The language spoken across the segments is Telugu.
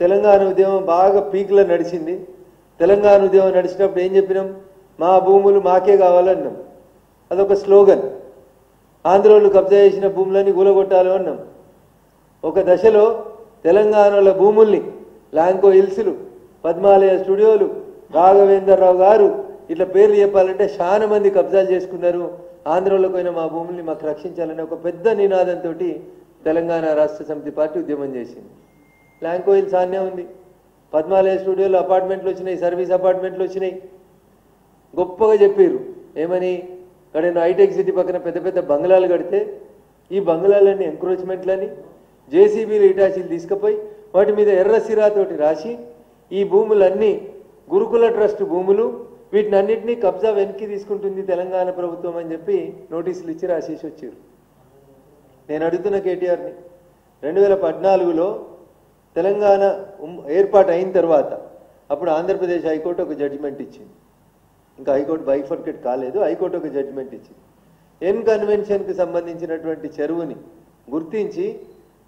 తెలంగాణ ఉద్యమం బాగా పీక్లో నడిచింది. తెలంగాణ ఉద్యమం నడిచినప్పుడు ఏం చెప్పినాం? మా భూములు మాకే కావాలన్నాం. అదొక స్లోగన్. ఆంధ్రోళ్ళు కబ్జా చేసిన భూములని కూలగొట్టాలి అన్నాం. ఒక దశలో తెలంగాణలో భూముల్ని లాంకో హిల్స్లు, పద్మాలయ స్టూడియోలు, రాఘవేంద్రరావు గారు ఇట్లా పేర్లు చెప్పాలంటే చాలా మంది కబ్జాలు చేసుకున్నారు. ఆంధ్రలోకి పోయిన మా భూముల్ని మాకు రక్షించాలని ఒక పెద్ద నినాదంతో తెలంగాణ రాష్ట్ర సమితి పార్టీ ఉద్యమం చేసింది. లాంకో హిల్స్ ఆన్నే ఉంది. పద్మాలయ స్టూడియోలో అపార్ట్మెంట్లు వచ్చినాయి, సర్వీస్ అపార్ట్మెంట్లు వచ్చినాయి. గొప్పగా చెప్పారు ఏమని? ఇక్కడ హైటెక్ సిటీ పక్కన పెద్ద పెద్ద బంగ్లాలు కడితే ఈ బంగ్లాలన్నీ ఎంక్రోచ్మెంట్లని జేసీబీలు ఇటాచీలు తీసుకుపోయి వాటి మీద ఎర్ర సిరాతోటి రాసి ఈ భూములన్నీ గురుకుల ట్రస్ట్ భూములు, వీటిని అన్నింటినీ కబ్జా వెనక్కి తీసుకుంటుంది తెలంగాణ ప్రభుత్వం అని చెప్పి నోటీసులు ఇచ్చి రాసేసి వచ్చారు. నేను అడుగుతున్న కేటీఆర్ని, 2014లో తెలంగాణ ఏర్పాటు అయిన తర్వాత అప్పుడు ఆంధ్రప్రదేశ్ హైకోర్టు ఒక జడ్జిమెంట్ ఇచ్చింది. ఇంకా హైకోర్టు బైఫర్కేట్ కాలేదు. హైకోర్టు ఒక జడ్జిమెంట్ ఇచ్చింది. ఎన్ కన్వెన్షన్కి సంబంధించినటువంటి చెరువుని గుర్తించి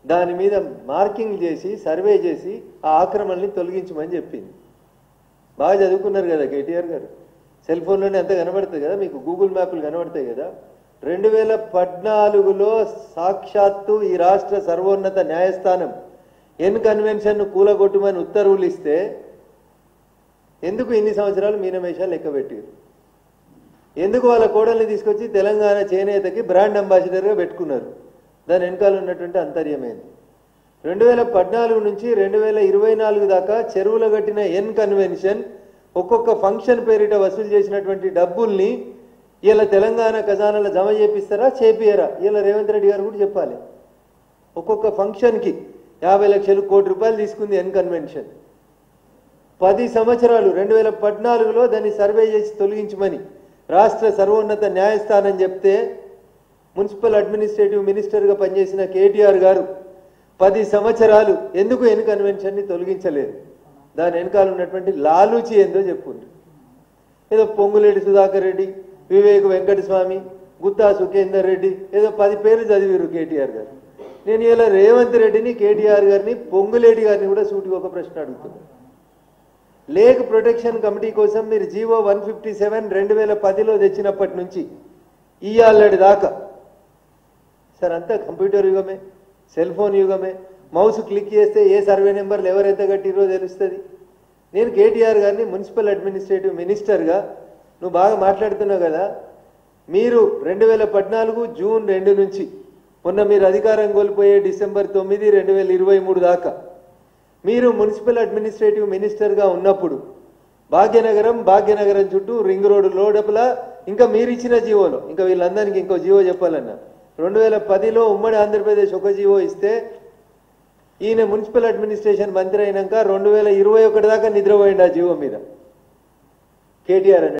దాని మీద మార్కింగ్ చేసి సర్వే చేసి ఆ ఆక్రమణని తొలగించమని చెప్పింది. బాగా చదువుకున్నారు కదా కేటీఆర్ గారు. సెల్ ఫోన్లోనే అంత కనబడుతుంది కదా, మీకు గూగుల్ మ్యాప్లు కనబడతాయి కదా. 2014లో సాక్షాత్తు ఈ రాష్ట్ర సర్వోన్నత న్యాయస్థానం ఎన్ కన్వెన్షన్ను కూలగొట్టమని ఉత్తర్వులు ఇస్తే ఎందుకు ఇన్ని సంవత్సరాలు మీనమేషాలు లెక్క పెట్టారు? ఎందుకు వాళ్ళ కోడల్ని తీసుకొచ్చి తెలంగాణ చేనేతకి బ్రాండ్ అంబాసిడర్గా పెట్టుకున్నారు? దాని వెనకాల ఉన్నటువంటి అంతర్యమైంది. 2014 నుంచి 2024 దాకా చెరువులు కట్టిన ఎన్ కన్వెన్షన్ ఒక్కొక్క ఫంక్షన్ పేరిట వసూలు చేసినటువంటి డబ్బుల్ని ఇలా తెలంగాణ ఖజానాలో జమ చేపిస్తారా చేపియరా? ఇలా రేవంత్ రెడ్డి గారు కూడా చెప్పాలి. ఒక్కొక్క ఫంక్షన్కి 50 లక్షలు, కోటి రూపాయలు తీసుకుంది ఎన్ కన్వెన్షన్. 10 సంవత్సరాలు 2014లో దాన్ని సర్వే చేసి తొలగించమని రాష్ట్ర సర్వోన్నత న్యాయస్థానం చెప్తే మున్సిపల్ అడ్మినిస్ట్రేటివ్ మినిస్టర్గా పనిచేసిన కేటీఆర్ గారు 10 సంవత్సరాలు ఎందుకు ఎన్ కన్వెన్షన్ని తొలగించలేదు? దాని వెనకాల ఉన్నటువంటి లాలూచి ఏందో చెప్పుండ్రు. ఏదో పొంగులేటి సుధాకర్ రెడ్డి, వివేక్ వెంకటస్వామి, గుత్తా సుఖేందర్ రెడ్డి ఏదో 10 పేర్లు చదివారు కేటీఆర్ గారు. నేను ఇలా రేవంత్ రెడ్డిని, కేటీఆర్ గారిని, పొంగులేటి గారిని కూడా సూటిగా ఒక ప్రశ్న అడుగుతున్నాను. లేక్ ప్రొటెక్షన్ కమిటీ కోసం మీరు జీవో 157 2010లో తెచ్చినప్పటి నుంచి ఇయ్యాలటి దాకా సార్ అంతా కంప్యూటర్ యుగమే, సెల్ ఫోన్ యుగమే. మౌస్ క్లిక్ చేస్తే ఏ సర్వే నెంబర్లు ఎవరెంత కట్టిరో తెలుస్తుంది. నేను కేటీఆర్ గారిని మున్సిపల్ అడ్మినిస్ట్రేటివ్ మినిస్టర్గా నువ్వు బాగా మాట్లాడుతున్నావు కదా, మీరు 2014 జూన్ 2 నుంచి మొన్న మీరు అధికారం కోల్పోయే డిసెంబర్ 9, 2023 దాకా మీరు మున్సిపల్ అడ్మినిస్ట్రేటివ్ మినిస్టర్గా ఉన్నప్పుడు భాగ్యనగరం చుట్టూ రింగ్ రోడ్డు లోడపల ఇంకా మీరు ఇచ్చిన జీవోలో ఇంకా వీళ్ళందరికీ ఇంకో జీవో చెప్పాలన్నా 2010లో ఉమ్మడి ఆంధ్రప్రదేశ్ ఒక జీవో ఇస్తే ఈయన మున్సిపల్ అడ్మినిస్ట్రేషన్ మంత్రి అయినాక 2021 దాకా నిద్రపోయింది ఆ జీవో మీద కేటీఆర్ అని.